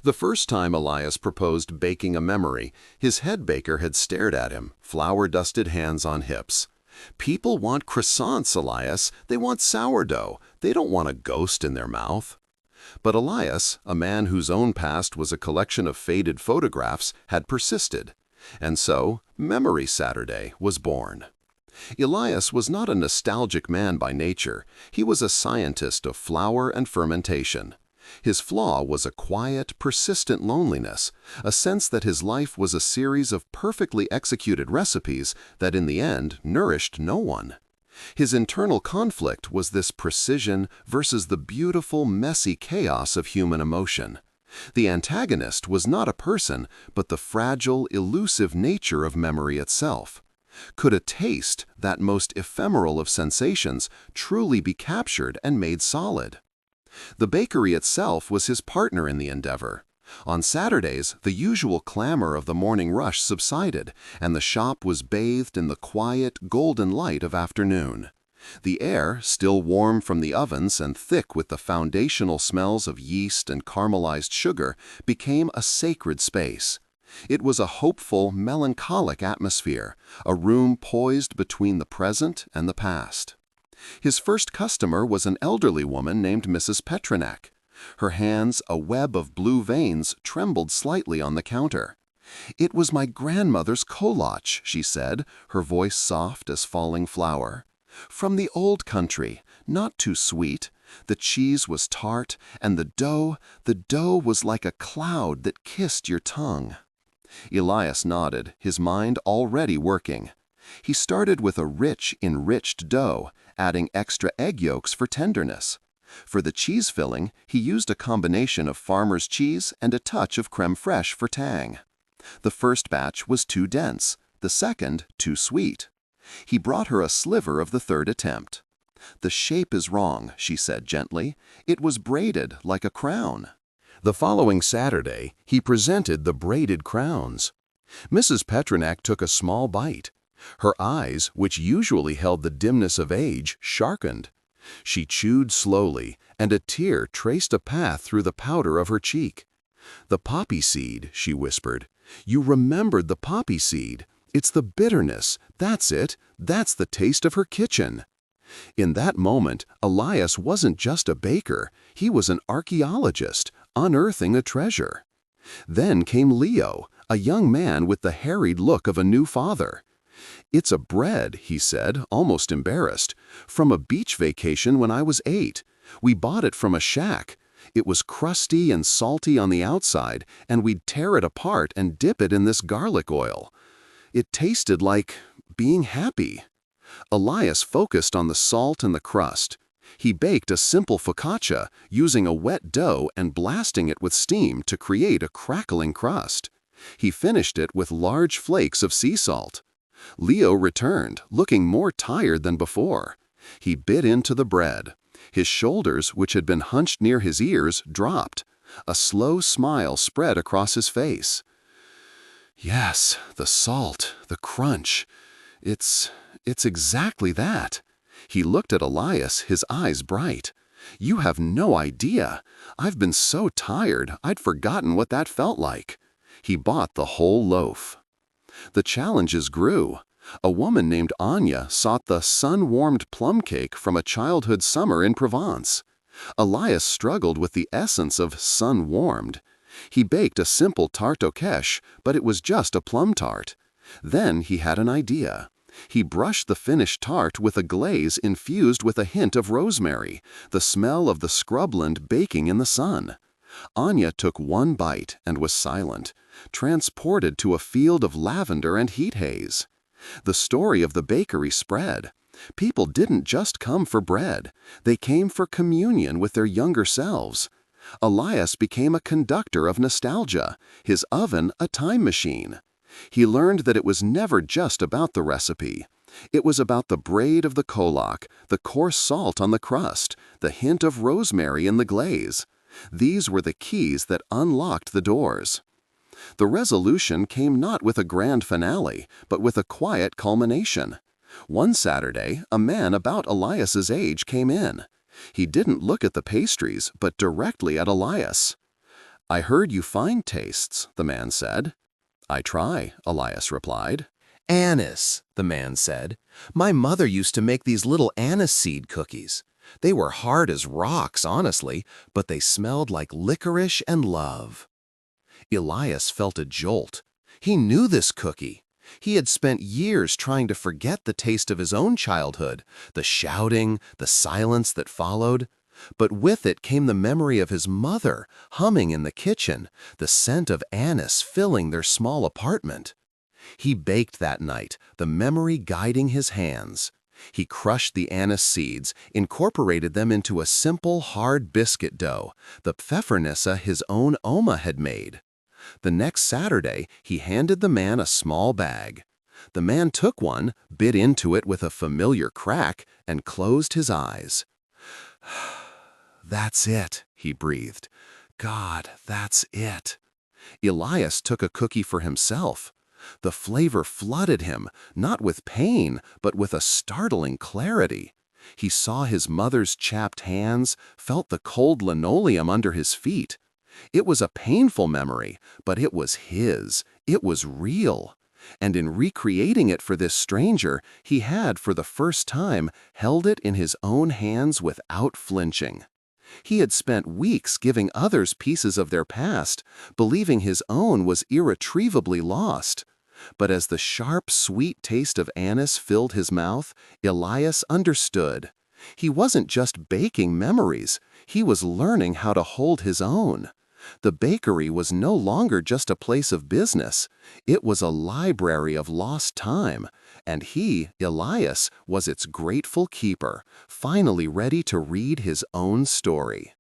The first time Elias proposed baking a memory, his head baker had stared at him, flour-dusted hands on hips. "People want croissants, Elias. They want sourdough. They don't want a ghost in their mouth." But Elias, a man whose own past was a collection of faded photographs, had persisted. And so, Memory Saturday was born. Elias was not a nostalgic man by nature. He was a scientist of flour and fermentation. His flaw was a quiet, persistent loneliness, a sense that his life was a series of perfectly executed recipes that in the end nourished no one. His internal conflict was this precision versus the beautiful, messy chaos of human emotion. The antagonist was not a person, but the fragile, elusive nature of memory itself. Could a taste, that most ephemeral of sensations, truly be captured and made solid? The bakery itself was his partner in the endeavor. On Saturdays, the usual clamor of the morning rush subsided, and the shop was bathed in the quiet, golden light of afternoon. The air, still warm from the ovens and thick with the foundational smells of yeast and caramelized sugar, became a sacred space. It was a hopeful, melancholic atmosphere, a room poised between the present and the past. His first customer was an elderly woman named Mrs. Petronak. Her hands, a web of blue veins, trembled slightly on the counter. "It was my grandmother's kolach," she said, her voice soft as falling flour. "From the old country, not too sweet. The cheese was tart, and the dough was like a cloud that kissed your tongue." Elias nodded, his mind already working. He started with a rich, enriched dough, adding extra egg yolks for tenderness. For the cheese filling, he used a combination of farmer's cheese and a touch of crème fraîche for tang. The first batch was too dense, the second too sweet. He brought her a sliver of the third attempt. "The shape is wrong," she said gently. "It was braided like a crown." The following Saturday, he presented the braided crowns. Mrs. Petronak took a small bite. Her eyes, which usually held the dimness of age, sharpened. She chewed slowly, and a tear traced a path through the powder of her cheek. "The poppy seed," she whispered. "You remembered the poppy seed. It's the bitterness. That's it. That's the taste of her kitchen." In that moment, Elias wasn't just a baker. He was an archaeologist, unearthing a treasure. Then came Leo, a young man with the harried look of a new father. "It's a bread," he said, almost embarrassed, "from a beach vacation when I was 8. We bought it from a shack. It was crusty and salty on the outside, and we'd tear it apart and dip it in this garlic oil. It tasted like being happy." Elias focused on the salt and the crust. He baked a simple focaccia, using a wet dough and blasting it with steam to create a crackling crust. He finished it with large flakes of sea salt. Leo returned, looking more tired than before. He bit into the bread. His shoulders, which had been hunched near his ears, dropped. A slow smile spread across his face. "Yes, the salt, the crunch. It's exactly that." He looked at Elias, his eyes bright. "You have no idea. I've been so tired, I'd forgotten what that felt like." He bought the whole loaf. The challenges grew. A woman named Anya sought the sun-warmed plum cake from a childhood summer in Provence. Elias struggled with the essence of sun-warmed. He baked a simple tarte aux quiches, but it was just a plum tart. Then he had an idea. He brushed the finished tart with a glaze infused with a hint of rosemary, the smell of the scrubland baking in the sun. Anya took one bite and was silent, transported to a field of lavender and heat haze. The story of the bakery spread. People didn't just come for bread. They came for communion with their younger selves. Elias became a conductor of nostalgia, his oven a time machine. He learned that it was never just about the recipe. It was about the braid of the kolach, the coarse salt on the crust, the hint of rosemary in the glaze. These were the keys that unlocked the doors. The resolution came not with a grand finale, but with a quiet culmination. One Saturday, a man about Elias's age came in. He didn't look at the pastries, but directly at Elias. "I heard you find tastes," the man said. "I try," Elias replied. Anise, the man said. My mother used to make these little anise seed cookies. They were hard as rocks, honestly, but they smelled like licorice and love. Elias felt a jolt. He knew this cookie. He had spent years trying to forget the taste of his own childhood, the shouting, the silence that followed. But with it came the memory of his mother humming in the kitchen, the scent of anise filling their small apartment. He baked that night, the memory guiding his hands. He crushed the anise seeds, incorporated them into a simple, hard biscuit dough, the pfeffernisse his own Oma had made. The next Saturday, he handed the man a small bag. The man took one, bit into it with a familiar crack, and closed his eyes. "That's it," he breathed. "God, that's it." Elias took a cookie for himself. The flavor flooded him, not with pain, but with a startling clarity. He saw his mother's chapped hands, felt the cold linoleum under his feet. It was a painful memory, but it was his. It was real. And in recreating it for this stranger, he had, for the first time, held it in his own hands without flinching. He had spent weeks giving others pieces of their past, believing his own was irretrievably lost. But as the sharp, sweet taste of anise filled his mouth, Elias understood. He wasn't just baking memories, he was learning how to hold his own. The bakery was no longer just a place of business. It was a library of lost time, and he, Elias, was its grateful keeper, finally ready to read his own story.